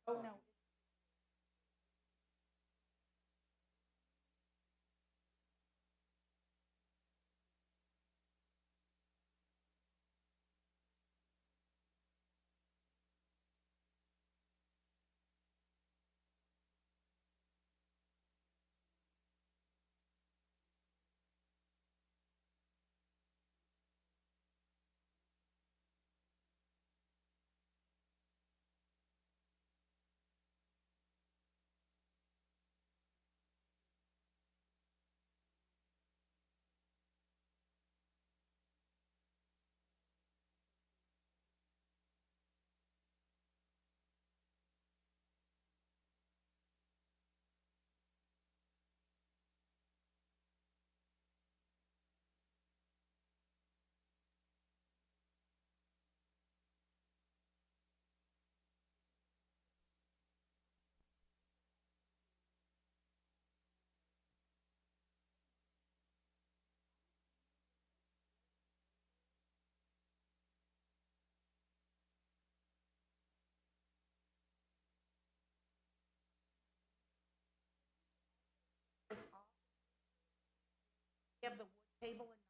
Oh, no. This off. We have the wood table and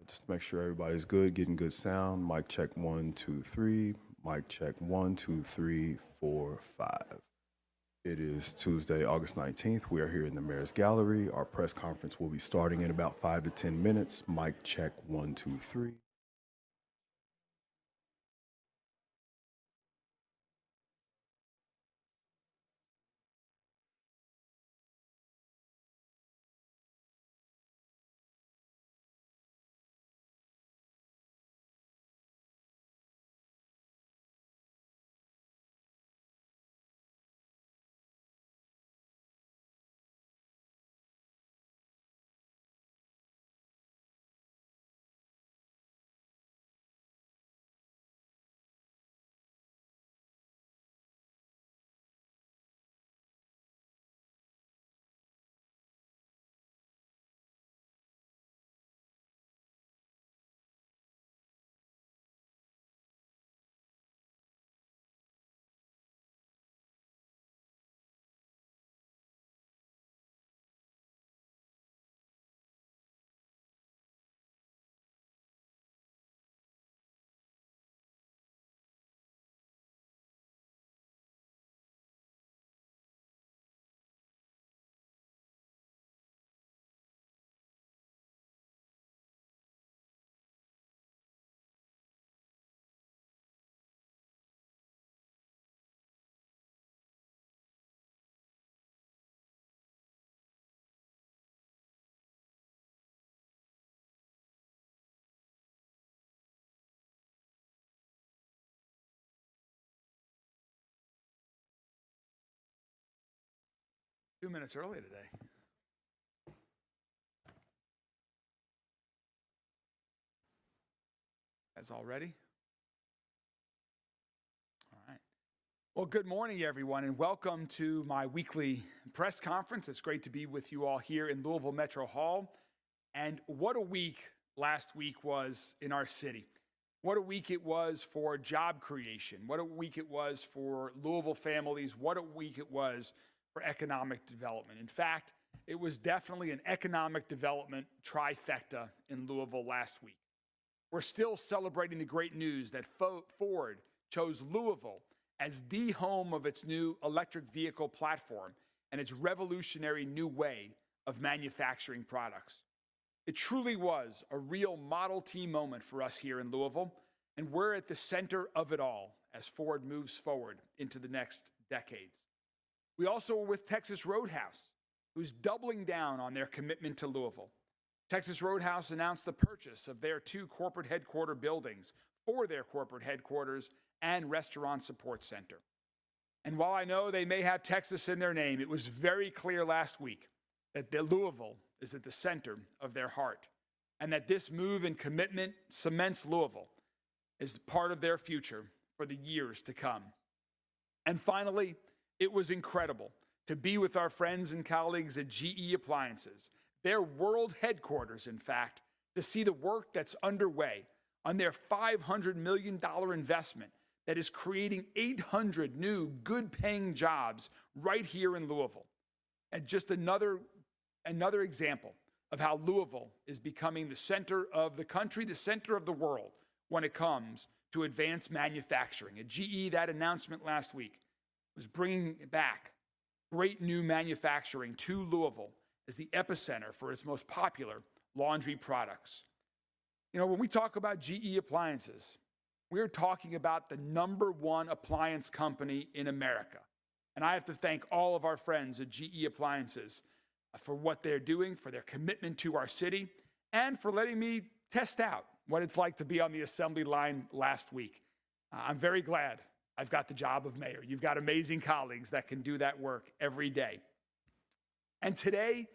Just make sure everybody's good, getting good sound. Mic check 1, 2, 3. Mic check 1, 2, 3, 4, 5. It is Tuesday, August 19th. We are here in the Mayor's Gallery. Our press conference will be starting in about 5 to 10 minutes. Mic check 1, 2, 3. Two minutes early today. As already? All right. Well, good morning, everyone, and welcome to my weekly press conference. It's great to be with you all here in Louisville Metro Hall. And what a week last week was in our city. What a week it was for job creation. What a week it was for Louisville families. What a week it was for economic development. In fact, it was definitely an economic development trifecta in Louisville last week. We're still celebrating the great news that Ford chose Louisville as the home of its new electric vehicle platform and its revolutionary new way of manufacturing products. It truly was a real Model T moment for us here in Louisville, and we're at the center of it all as Ford moves forward into the next decades. We also were with Texas Roadhouse, who's doubling down on their commitment to Louisville. Texas Roadhouse announced the purchase of their 2 corporate headquarter buildings for their corporate headquarters and restaurant support center. And while I know they may have Texas in their name, it was very clear last week that Louisville is at the center of their heart, and that this move and commitment cements Louisville as part of their future for the years to come. And finally, it was incredible to be with our friends and colleagues at GE Appliances, their world headquarters, in fact, to see the work that's underway on their $500 million investment that is creating 800 new good-paying jobs right here in Louisville. And just another example of how Louisville is becoming the center of the country, the center of the world when it comes to advanced manufacturing. At GE, that announcement last week was bringing back great new manufacturing to Louisville as the epicenter for its most popular laundry products. You know, when we talk about GE Appliances, we're talking about the #1 appliance company in America. And I have to thank all of our friends at GE Appliances for what they're doing, for their commitment to our city, and for letting me test out what it's like to be on the assembly line last week. I'm very glad I've got the job of mayor. You've got amazing colleagues that can do that work every day. And today,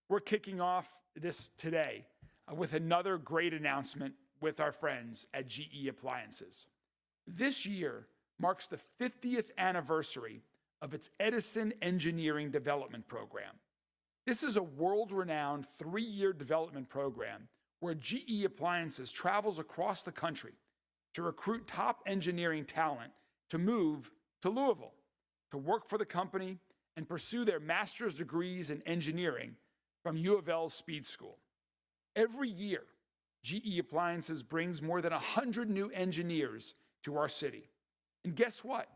we're kicking off this today with another great announcement with our friends at GE Appliances. This year marks the 50th anniversary of its Edison Engineering Development Program. This is a world-renowned 3-year development program where GE Appliances travels across the country to recruit top engineering talent to move to Louisville, to work for the company and pursue their master's degrees in engineering from U of L's Speed School. Every year, GE Appliances brings more than 100 new engineers to our city. And guess what?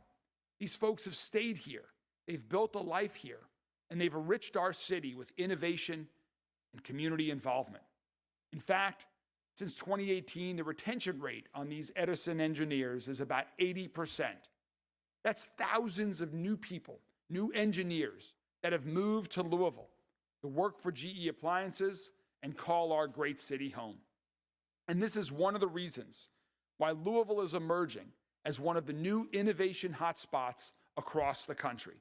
These folks have stayed here. They've built a life here, and they've enriched our city with innovation and community involvement. In fact, since 2018, the retention rate on these Edison engineers is about 80%. That's thousands of new people, new engineers that have moved to Louisville to work for GE Appliances and call our great city home. And this is one of the reasons why Louisville is emerging as one of the new innovation hotspots across the country.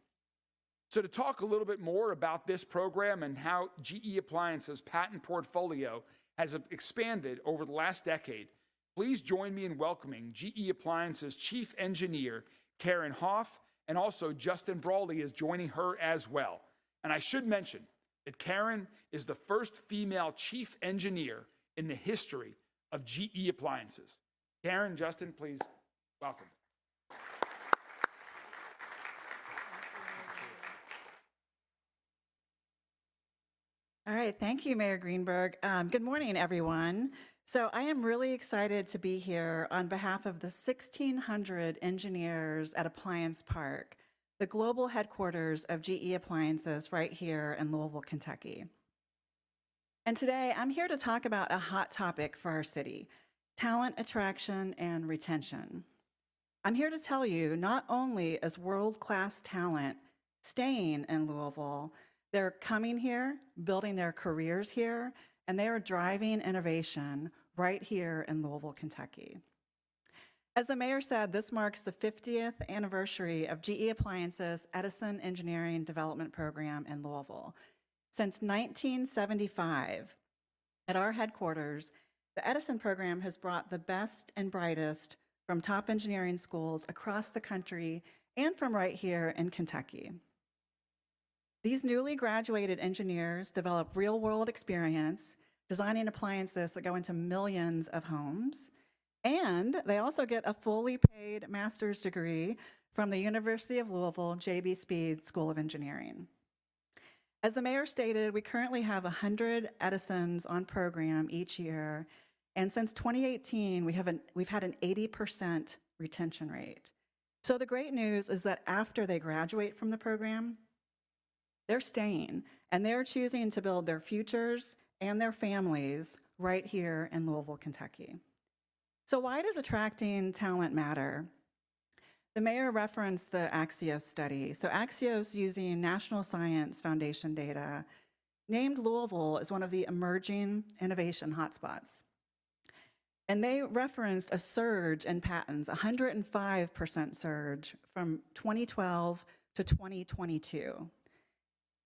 So to talk a little bit more about this program and how GE Appliances' patent portfolio has expanded over the last decade, please join me in welcoming GE Appliances Chief Engineer Karen Hoff, and also Justin Brawley is joining her as well. And I should mention that Karen is the first female chief engineer in the history of GE Appliances. Karen, Justin, please welcome. All right, thank you, Mayor Greenberg. Good morning, everyone. So I am really excited to be here on behalf of the 1,600 engineers at Appliance Park, the global headquarters of GE Appliances right here in Louisville, Kentucky. And today I'm here to talk about a hot topic for our city, talent attraction and retention. I'm here to tell you not only is world-class talent staying in Louisville, they're coming here, building their careers here, and they are driving innovation right here in Louisville, Kentucky. As the mayor said, this marks the 50th anniversary of GE Appliances Edison Engineering Development Program in Louisville. Since 1975, at our headquarters, the Edison program has brought the best and brightest from top engineering schools across the country and from right here in Kentucky. These newly graduated engineers develop real-world experience designing appliances that go into millions of homes, and they also get a fully paid master's degree from the University of Louisville J.B. Speed School of Engineering. As the mayor stated, we currently have 100 Edisons on program each year, and since 2018, we've had an 80% retention rate. So the great news is that after they graduate from the program, they're staying, and they're choosing to build their futures and their families right here in Louisville, Kentucky. So why does attracting talent matter? The mayor referenced the Axios study. So Axios, using National Science Foundation data, named Louisville as one of the emerging innovation hotspots. And they referenced a surge in patents, 105% surge from 2012 to 2022.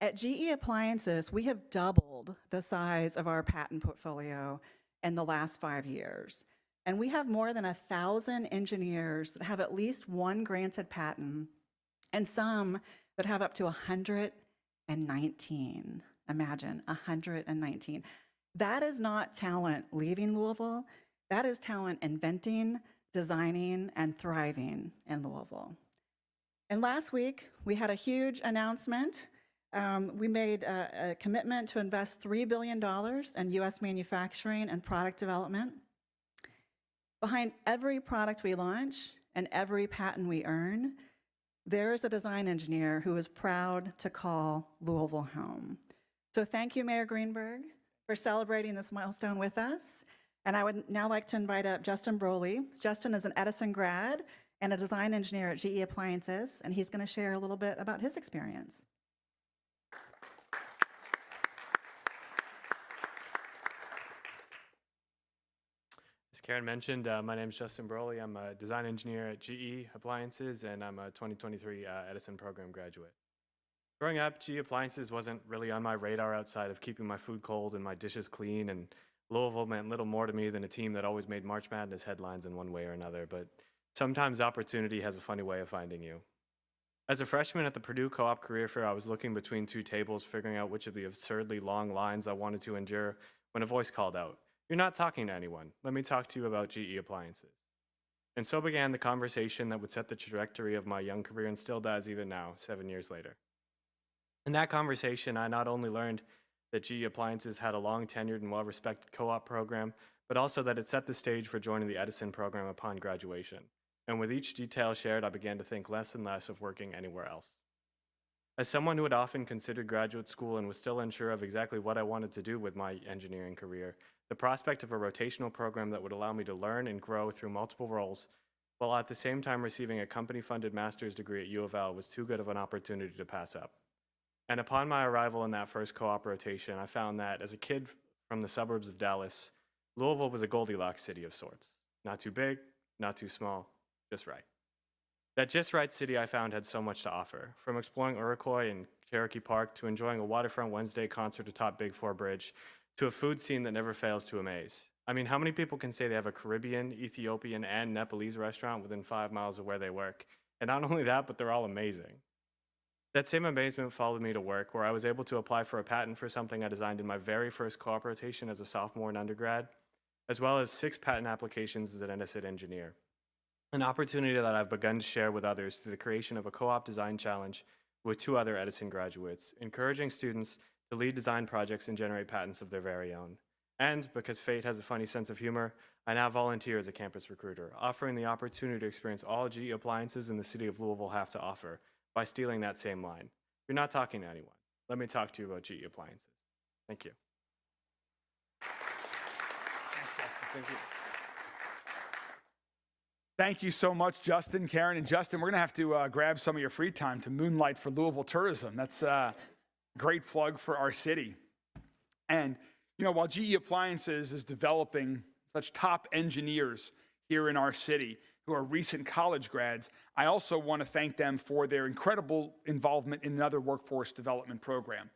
At GE Appliances, we have doubled the size of our patent portfolio in the last 5 years. And we have more than 1,000 engineers that have at least one granted patent, and some that have up to 119. Imagine, 119. That is not talent leaving Louisville. That is talent inventing, designing, and thriving in Louisville. And last week, we had a huge announcement. We made a commitment to invest $3 billion in U.S. manufacturing and product development. Behind every product we launch and every patent we earn, there is a design engineer who is proud to call Louisville home. So thank you, Mayor Greenberg, for celebrating this milestone with us. And I would now like to invite up Justin Brawley. Justin is an Edison grad and a design engineer at GE Appliances, and he's going to share a little bit about his experience. As Karen mentioned, my name is Justin Brawley. I'm a design engineer at GE Appliances, and I'm a 2023 Edison program graduate. Growing up, GE Appliances wasn't really on my radar outside of keeping my food cold and my dishes clean, and Louisville meant little more to me than a team that always made March Madness headlines in one way or another, but sometimes opportunity has a funny way of finding you. As a freshman at the Purdue Co-op Career Fair, I was looking between two tables, figuring out which of the absurdly long lines I wanted to endure, when a voice called out, "You're not talking to anyone. Let me talk to you about GE Appliances." And so began the conversation that would set the trajectory of my young career and still does even now, 7 years later. In that conversation, I not only learned that GE Appliances had a long tenured and well-respected co-op program, but also that it set the stage for joining the Edison program upon graduation. And with each detail shared, I began to think less and less of working anywhere else. As someone who had often considered graduate school and was still unsure of exactly what I wanted to do with my engineering career, the prospect of a rotational program that would allow me to learn and grow through multiple roles, while at the same time receiving a company-funded master's degree at U of L, was too good of an opportunity to pass up. And upon my arrival in that first co-op rotation, I found that as a kid from the suburbs of Dallas, Louisville was a Goldilocks city of sorts. Not too big, not too small, just right. That just right city I found had so much to offer, from exploring Iroquois and Cherokee Park to enjoying a waterfront Wednesday concert atop Big Four Bridge, to a food scene that never fails to amaze. I mean, how many people can say they have a Caribbean, Ethiopian, and Nepalese restaurant within 5 miles of where they work? And not only that, but they're all amazing. That same amazement followed me to work, where I was able to apply for a patent for something I designed in my very first co-op rotation as a sophomore in undergrad, as well as 6 patent applications as an Edison engineer. An opportunity that I've begun to share with others through the creation of a co-op design challenge with 2 other Edison graduates, encouraging students to lead design projects and generate patents of their very own. And because fate has a funny sense of humor, I now volunteer as a campus recruiter, offering the opportunity to experience all GE appliances in the city of Louisville have to offer by stealing that same line. You're not talking to anyone. Let me talk to you about GE appliances. Thank you. Thanks, Justin. Thank you. Thank you so much, Justin, Karen, and Justin. We're going to have to grab some of your free time to moonlight for Louisville tourism. That's a great plug for our city. And, you know, while GE Appliances is developing such top engineers here in our city who are recent college grads, I also want to thank them for their incredible involvement in another workforce development program.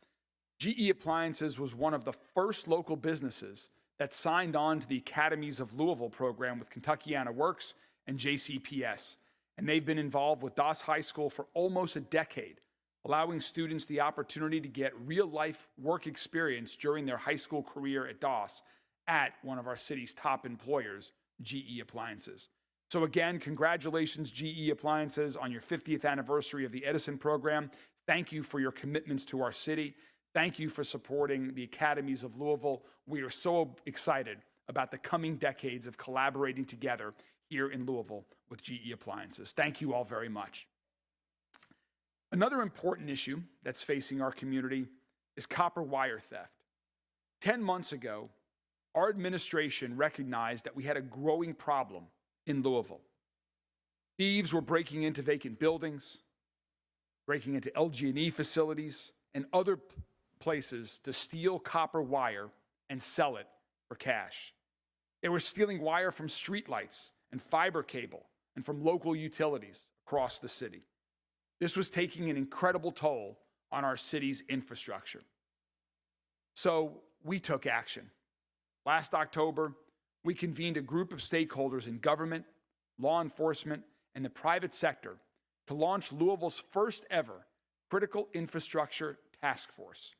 GE Appliances was one of the first local businesses that signed on to the Academies of Louisville program with Kentuckiana Works and JCPS. And they've been involved with Doss High School for almost a decade, allowing students the opportunity to get real-life work experience during their high school career at Doss at one of our city's top employers, GE Appliances. So again, congratulations, GE Appliances, on your 50th anniversary of the Edison program. Thank you for your commitments to our city. Thank you for supporting the Academies of Louisville. We are so excited about the coming decades of collaborating together here in Louisville with GE Appliances. Thank you all very much. Another important issue that's facing our community is copper wire theft. 10 months ago, our administration recognized that we had a growing problem in Louisville. Thieves were breaking into vacant buildings, breaking into LG&E facilities, and other places to steal copper wire and sell it for cash. They were stealing wire from streetlights and fiber cable and from local utilities across the city. This was taking an incredible toll on our city's infrastructure. So we took action. Last October, we convened a group of stakeholders in government, law enforcement, and the private sector to launch Louisville's first ever critical infrastructure task force.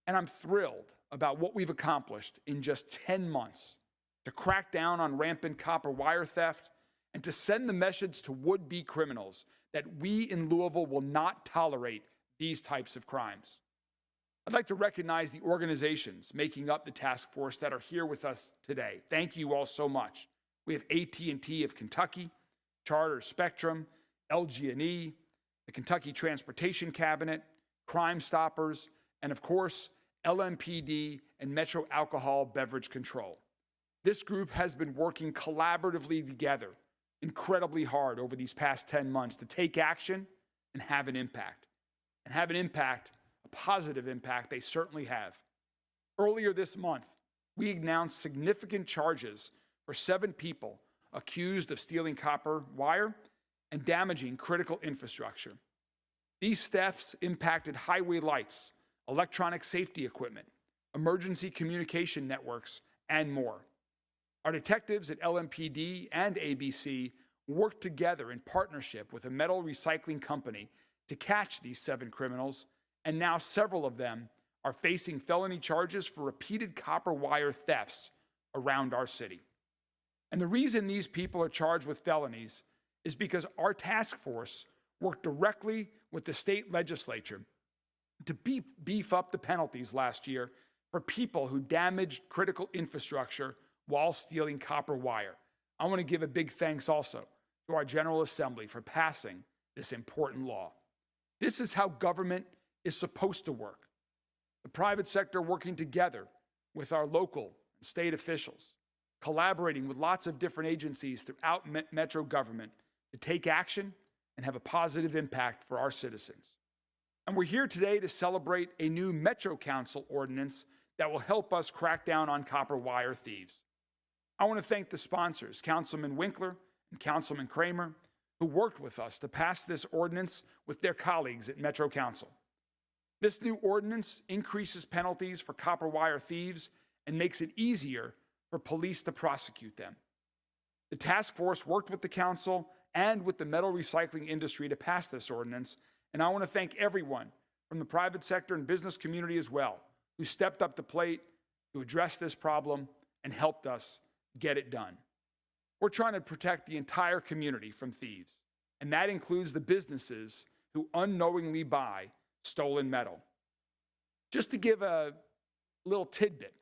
And I'm thrilled about what we've accomplished in just 10 months to crack down on rampant copper wire theft and to send the message to would-be criminals that we in Louisville will not tolerate these types of crimes. I'd like to recognize the organizations making up the task force that are here with us today. Thank you all so much. We have AT&T of Kentucky, Charter Spectrum, LG&E, the Kentucky Transportation Cabinet, Crime Stoppers, and of course, LMPD and Metro Alcohol Beverage Control. This group has been working collaboratively together incredibly hard over these past 10 months to take action and have an impact. And have an impact, a positive impact they certainly have. Earlier this month, we announced significant charges for 7 people accused of stealing copper wire and damaging critical infrastructure. These thefts impacted highway lights, electronic safety equipment, emergency communication networks, and more. Our detectives at LMPD and ABC worked together in partnership with a metal recycling company to catch these 7 criminals, and now several of them are facing felony charges for repeated copper wire thefts around our city. And the reason these people are charged with felonies is because our task force worked directly with the state legislature to beef up the penalties last year for people who damaged critical infrastructure while stealing copper wire. I want to give a big thanks also to our General Assembly for passing this important law. This is how government is supposed to work. The private sector working together with our local and state officials, collaborating with lots of different agencies throughout Metro government to take action and have a positive impact for our citizens. And we're here today to celebrate a new Metro Council ordinance that will help us crack down on copper wire thieves. I want to thank the sponsors, Councilman Winkler and Councilman Kramer, who worked with us to pass this ordinance with their colleagues at Metro Council. This new ordinance increases penalties for copper wire thieves and makes it easier for police to prosecute them. The task force worked with the council and with the metal recycling industry to pass this ordinance, and I want to thank everyone from the private sector and business community as well who stepped up to the plate to address this problem and helped us get it done. We're trying to protect the entire community from thieves, and that includes the businesses who unknowingly buy stolen metal. Just to give a little tidbit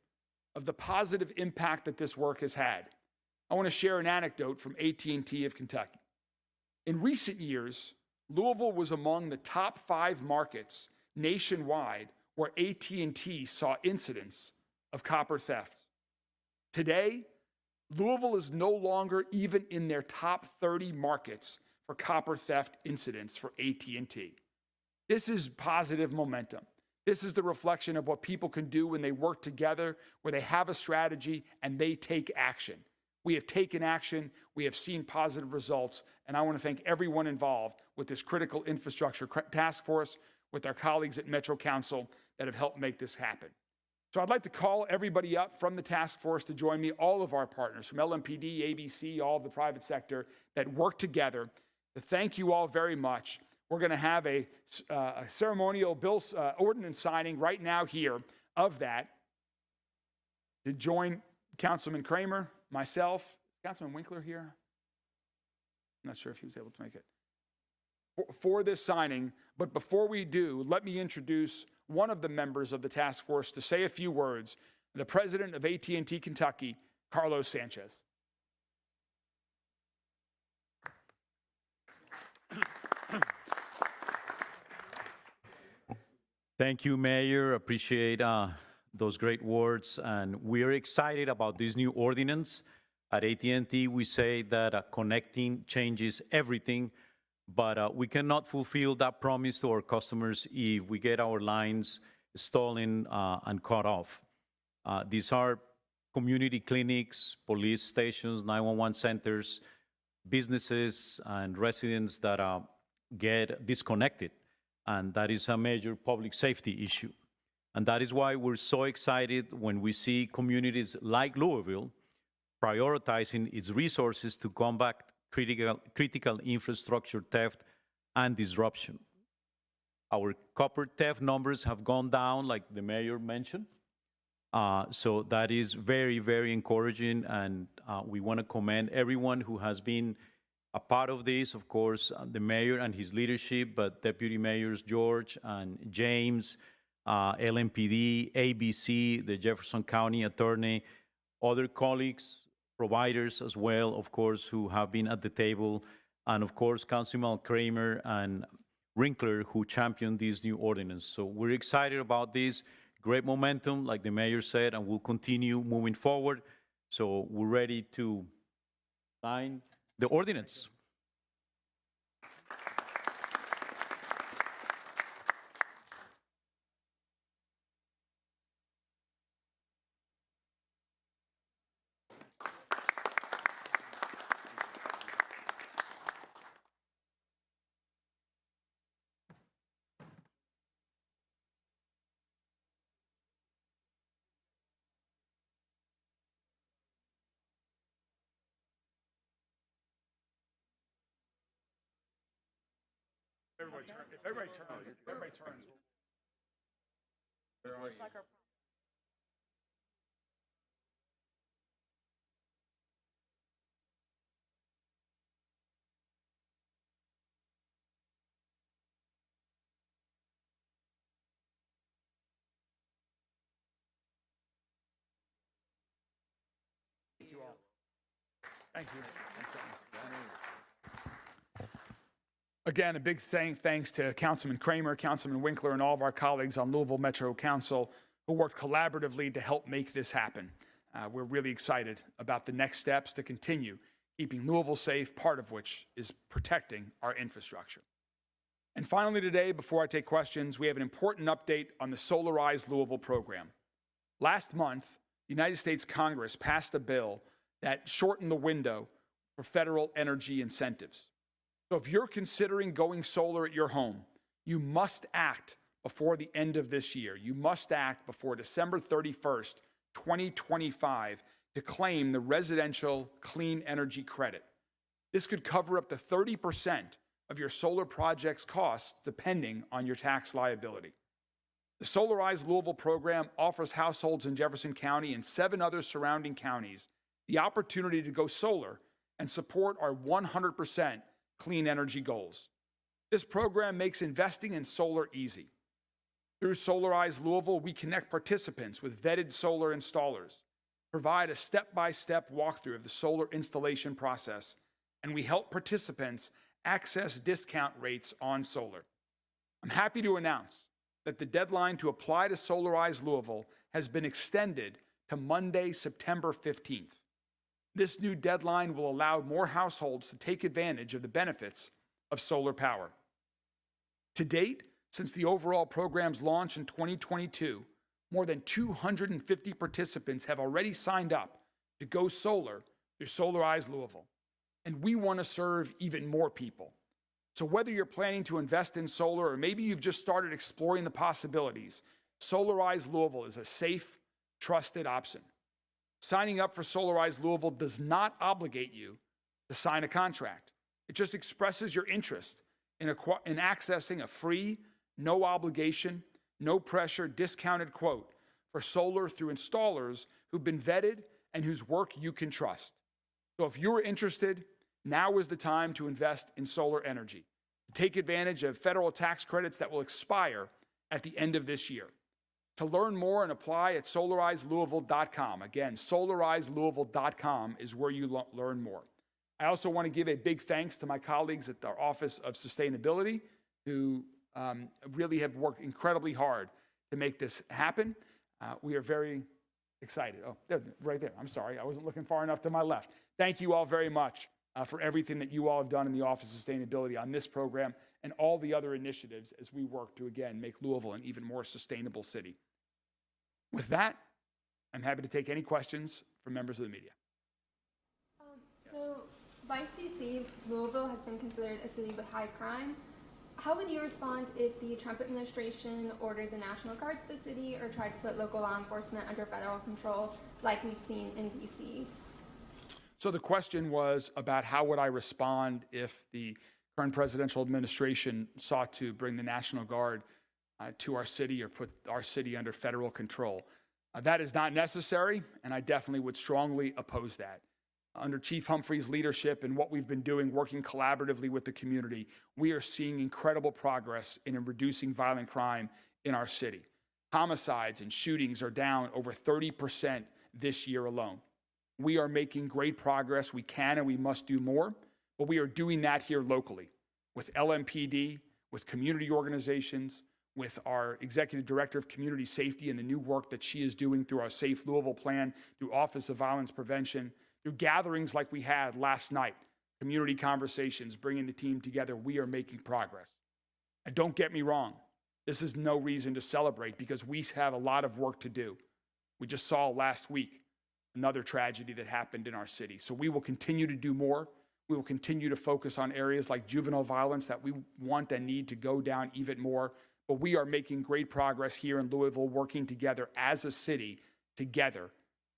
of the positive impact that this work has had, I want to share an anecdote from AT&T of Kentucky. In recent years, Louisville was among the top 5 markets nationwide where AT&T saw incidents of copper theft. Today, Louisville is no longer even in their top 30 markets for copper theft incidents for AT&T. This is positive momentum. This is the reflection of what people can do when they work together, where they have a strategy and they take action. We have taken action, we have seen positive results, and I want to thank everyone involved with this critical infrastructure task force, with our colleagues at Metro Council that have helped make this happen. So I'd like to call everybody up from the task force to join me, all of our partners from LMPD, ABC, all of the private sector that work together, to thank you all very much. We're going to have a ceremonial ordinance signing right now here of that. To join Councilman Kramer, myself, Councilman Winkler here. I'm not sure if he was able to make it. For this signing, but before we do, let me introduce one of the members of the task force to say a few words, the president of AT&T Kentucky, Carlos Sanchez. Thank you, Mayor. Appreciate those great words. And we're excited about this new ordinance. At AT&T, we say that connecting changes everything, but we cannot fulfill that promise to our customers if we get our lines stolen and cut off. These are community clinics, police stations, 911 centers, businesses, and residents that get disconnected. And that is a major public safety issue. And that is why we're so excited when we see communities like Louisville prioritizing its resources to combat critical infrastructure theft and disruption. Our copper theft numbers have gone down, like the mayor mentioned. So that is very, very encouraging, and we want to commend everyone who has been a part of this, of course, the mayor and his leadership, but Deputy Mayors George and James, LMPD, ABC, the Jefferson County Attorney, other colleagues, providers as well, of course, who have been at the table, and of course, Councilman Kramer and Winkler, who championed this new ordinance. So we're excited about this, great momentum, like the mayor said, and we'll continue moving forward. So we're ready to sign the ordinance. If everybody turns. Thank you. Again, a big thanks to Councilman Kramer, Councilman Winkler, and all of our colleagues on Louisville Metro Council who worked collaboratively to help make this happen. We're really excited about the next steps to continue keeping Louisville safe, part of which is protecting our infrastructure. And finally today, before I take questions, we have an important update on the Solarize Louisville program. Last month, the United States Congress passed a bill that shortened the window for federal energy incentives. So if you're considering going solar at your home, you must act before the end of this year. You must act before December 31st, 2025 to claim the residential clean energy credit. This could cover up to 30% of your solar project's costs depending on your tax liability. The Solarize Louisville program offers households in Jefferson County and 7 other surrounding counties the opportunity to go solar and support our 100% clean energy goals. This program makes investing in solar easy. Through Solarize Louisville, we connect participants with vetted solar installers, provide a step-by-step walkthrough of the solar installation process, and we help participants access discount rates on solar. I'm happy to announce that the deadline to apply to Solarize Louisville has been extended to Monday, September 15th. This new deadline will allow more households to take advantage of the benefits of solar power. To date, since the overall program's launch in 2022, more than 250 participants have already signed up to go solar through Solarize Louisville. And we want to serve even more people. So whether you're planning to invest in solar or maybe you've just started exploring the possibilities, Solarize Louisville is a safe, trusted option. Signing up for Solarize Louisville does not obligate you to sign a contract. It just expresses your interest in accessing a free, no obligation, no pressure, discounted quote for solar through installers who've been vetted and whose work you can trust. So if you're interested, now is the time to invest in solar energy. Take advantage of federal tax credits that will expire at the end of this year. To learn more and apply at solarizelouisville.com. Again, solarizelouisville.com is where you learn more. I also want to give a big thanks to my colleagues at our Office of Sustainability who really have worked incredibly hard to make this happen. We are very excited. Oh, they're right there. I'm sorry. I wasn't looking far enough to my left. Thank you all very much for everything that you all have done in the Office of Sustainability on this program and all the other initiatives as we work to, again, make Louisville an even more sustainable city. With that, I'm happy to take any questions from members of the media. So, like DC, Louisville has been considered a city with high crime. How would you respond if the Trump administration ordered the National Guard to the city or tried to put local law enforcement under federal control like we've seen in DC? So the question was about how would I respond if the current presidential administration sought to bring the National Guard to our city or put our city under federal control. That is not necessary, and I definitely would strongly oppose that. Under Chief Humphrey's leadership and what we've been doing, working collaboratively with the community, we are seeing incredible progress in reducing violent crime in our city. Homicides and shootings are down over 30% this year alone. We are making great progress. We can and we must do more, but we are doing that here locally with LMPD, with community organizations, with our Executive Director of Community Safety and the new work that she is doing through our Safe Louisville plan, through Office of Violence Prevention, through gatherings like we had last night, community conversations, bringing the team together. We are making progress. And don't get me wrong, this is no reason to celebrate because we have a lot of work to do. We just saw last week another tragedy that happened in our city. So we will continue to do more. We will continue to focus on areas like juvenile violence that we want and need to go down even more. But we are making great progress here in Louisville, working together as a city together.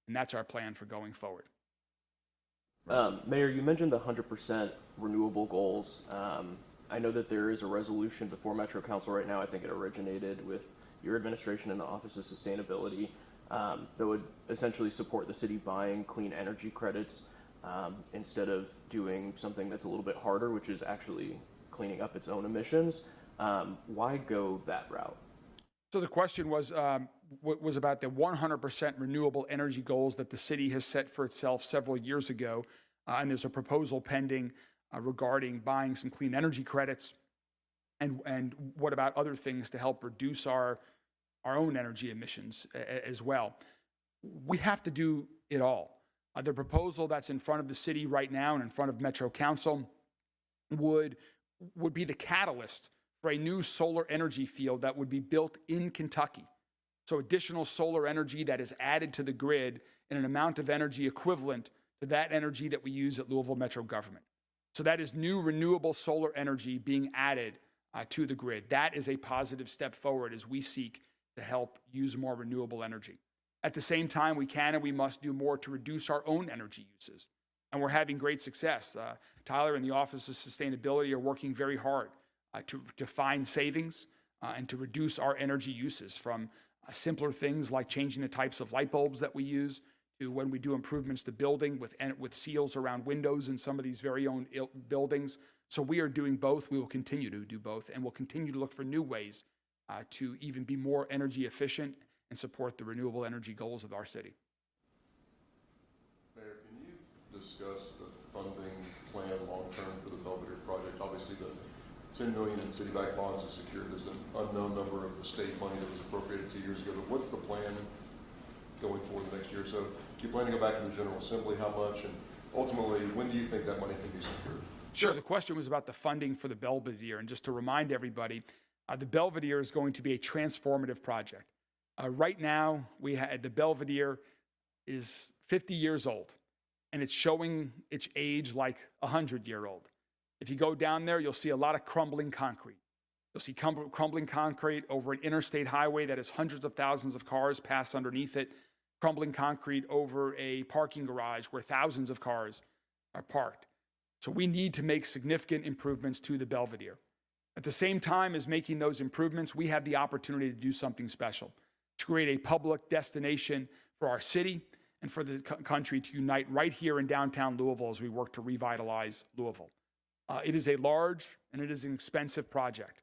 And that's our plan for going forward. Mayor, you mentioned the 100% renewable goals. I know that there is a resolution before Metro Council right now. I think it originated with your administration and the Office of Sustainability that would essentially support the city buying clean energy credits instead of doing something that's a little bit harder, which is actually cleaning up its own emissions. Why go that route? So the question was about the 100% renewable energy goals that the city has set for itself several years ago. and there's a proposal pending regarding buying some clean energy credits. And what about other things to help reduce our own energy emissions as well? We have to do it all. The proposal that's in front of the city right now and in front of Metro Council would be the catalyst for a new solar energy field that would be built in Kentucky. So additional solar energy that is added to the grid in an amount of energy equivalent to that energy that we use at Louisville Metro government. So that is new renewable solar energy being added to the grid. That is a positive step forward as we seek to help use more renewable energy. At the same time, we can and we must do more to reduce our own energy uses. And we're having great success. Tyler and the Office of Sustainability are working very hard to find savings and to reduce our energy uses, from simpler things like changing the types of light bulbs that we use, to when we do improvements to building with seals around windows in some of these very own buildings. So we are doing both. We will continue to do both, and we'll continue to look for new ways to even be more energy efficient and support the renewable energy goals of our city. Mayor, can you discuss the funding plan long-term for the Belvedere project? Obviously, the $10 million in city-backed bonds is secured. There's an unknown number of the state money that was appropriated 2 years ago. But what's the plan going forward the next year or so? Do you plan to go back to the General Assembly? How much? And ultimately, when do you think that money can be secured? Sure. The question was about the funding for the Belvedere. And just to remind everybody, the Belvedere is going to be a transformative project. Right now, the Belvedere is 50 years old, and it's showing its age like a 100-year-old. If you go down there, you'll see a lot of crumbling concrete. You'll see crumbling concrete over an interstate highway that has hundreds of thousands of cars pass underneath it, crumbling concrete over a parking garage where thousands of cars are parked. So we need to make significant improvements to the Belvedere. At the same time as making those improvements, we have the opportunity to do something special, to create a public destination for our city and for the country to unite right here in downtown Louisville as we work to revitalize Louisville. It is a large and it is an expensive project.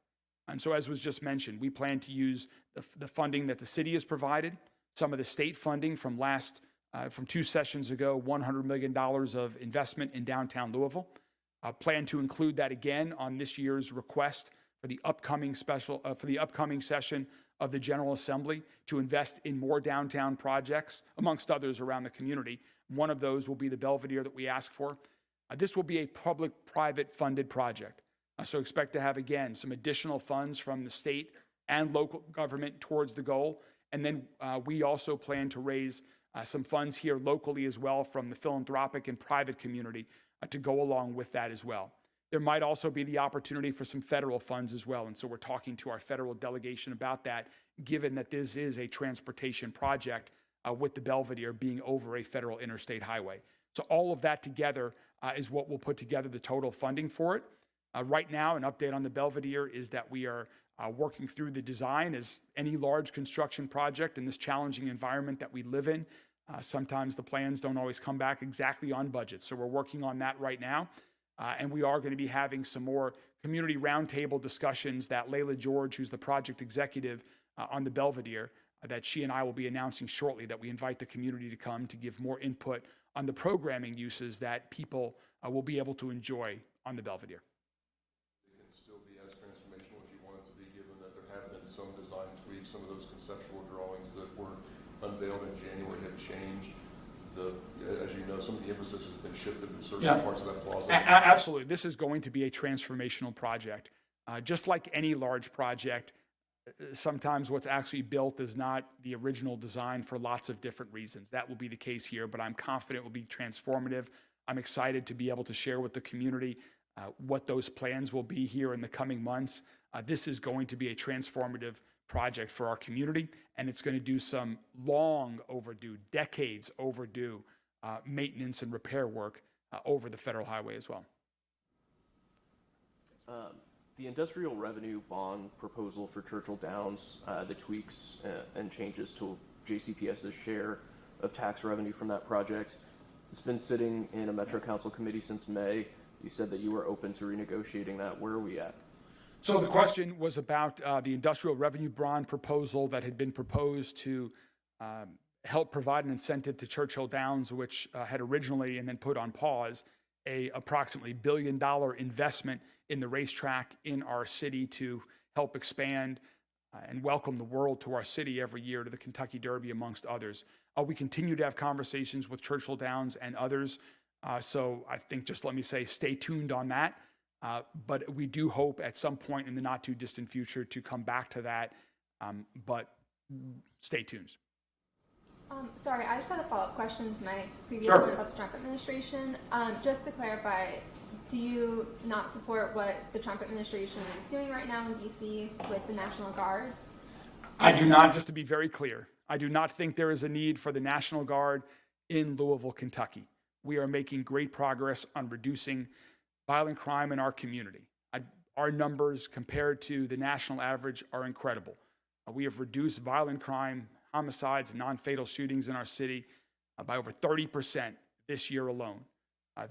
And so, as was just mentioned, we plan to use the funding that the city has provided, some of the state funding from 2 sessions ago, $100 million of investment in downtown Louisville. Plan to include that again on this year's request for the upcoming session of the General Assembly to invest in more downtown projects, amongst others around the community. One of those will be the Belvedere that we ask for. This will be a public-private funded project. So expect to have, again, some additional funds from the state and local government towards the goal. And then we also plan to raise some funds here locally as well from the philanthropic and private community to go along with that as well. There might also be the opportunity for some federal funds as well. And so we're talking to our federal delegation about that, given that this is a transportation project with the Belvedere being over a federal interstate highway. So all of that together is what will put together the total funding for it. Right now, an update on the Belvedere is that we are working through the design. As any large construction project in this challenging environment that we live in, sometimes the plans don't always come back exactly on budget. So we're working on that right now. And we are going to be having some more community roundtable discussions that Layla George, who's the project executive on the Belvedere, that she and I will be announcing shortly, that we invite the community to come to give more input on the programming uses that people will be able to enjoy on the Belvedere. It can still be as transformational as you want it to be, given that there have been some design tweaks, some of those conceptual drawings that were unveiled in January have changed. As you know, some of the emphasis has been shifted to certain parts of that plaza. Absolutely. This is going to be a transformational project. Just like any large project, sometimes what's actually built is not the original design for lots of different reasons. That will be the case here, but I'm confident it will be transformative. I'm excited to be able to share with the community what those plans will be here in the coming months. This is going to be a transformative project for our community, and it's going to do some long overdue, decades overdue maintenance and repair work over the federal highway as well. The industrial revenue bond proposal for Churchill Downs, the tweaks and changes to JCPS's share of tax revenue from that project, it's been sitting in a Metro Council committee since May. You said that you were open to renegotiating that. Where are we at? So the question was about the industrial revenue bond proposal that had been proposed to help provide an incentive to Churchill Downs, which had originally and then put on pause a approximately $1 billion investment in the racetrack in our city to help expand and welcome the world to our city every year to the Kentucky Derby, amongst others. We continue to have conversations with Churchill Downs and others. So I think just let me say, stay tuned on that. But we do hope at some point in the not too distant future to come back to that. But stay tuned. Sorry, I just had a follow-up question to my previous Sure. one about the Trump administration. Just to clarify, do you not support what the Trump administration is doing right now in D.C. with the National Guard? I do not, just to be very clear, I do not think there is a need for the National Guard in Louisville, Kentucky. We are making great progress on reducing violent crime in our community. Our numbers compared to the national average are incredible. We have reduced violent crime, homicides, and non-fatal shootings in our city by over 30% this year alone.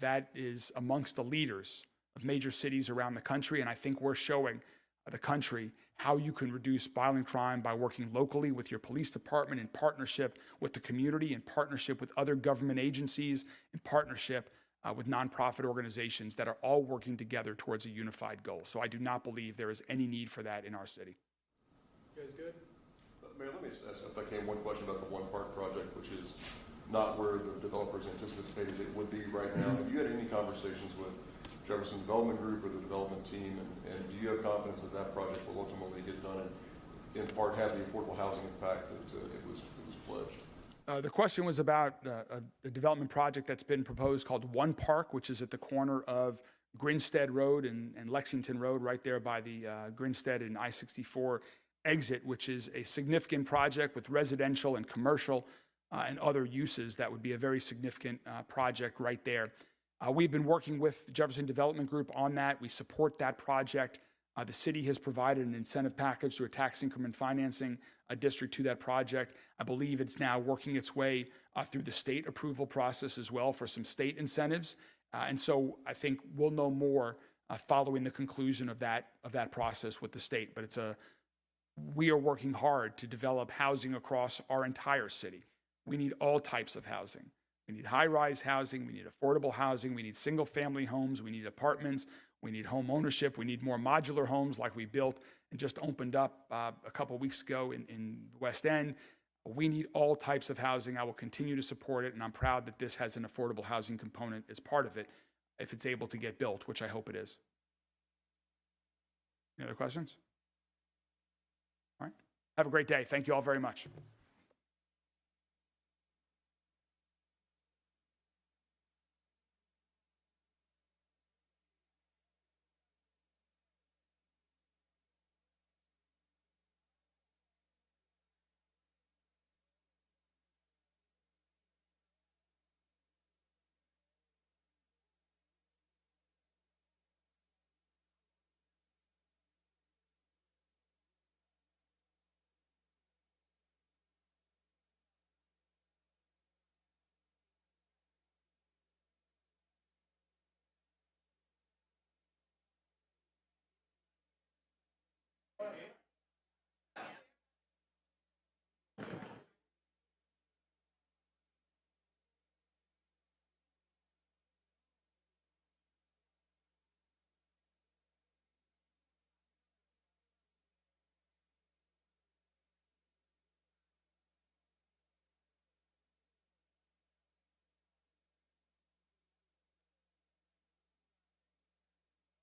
That is amongst the leaders of major cities around the country, and I think we're showing the country how you can reduce violent crime by working locally with your police department, in partnership with the community, in partnership with other government agencies, in partnership with nonprofit organizations that are all working together towards a unified goal. So I do not believe there is any need for that in our city. You guys good? Mayor, let me just ask, if I can, one question about the One Park project, which is not where the developers anticipated it would be right now. Have you had any conversations with Jefferson Development Group or the development team, and do you have confidence that that project will ultimately get done and in part have the affordable housing impact that it was pledged? The question was about the development project that's been proposed called One Park, which is at the corner of Grinstead Road and Lexington Road, right there by the Grinstead and I-64 exit, which is a significant project with residential and commercial and other uses. That would be a very significant project right there. We've been working with Jefferson Development Group on that. We support that project. The city has provided an incentive package through a tax increment financing district to that project. I believe it's now working its way through the state approval process as well for some state incentives. And so I think we'll know more following the conclusion of that process with the state. But we are working hard to develop housing across our entire city. We need all types of housing. We need high-rise housing. We need affordable housing. We need single-family homes. We need apartments. We need home ownership. We need more modular homes like we built and just opened up a couple of weeks ago in the West End. We need all types of housing. I will continue to support it, and I'm proud that this has an affordable housing component as part of it if it's able to get built, which I hope it is. Any other questions? All right. Have a great day. Thank you all very much.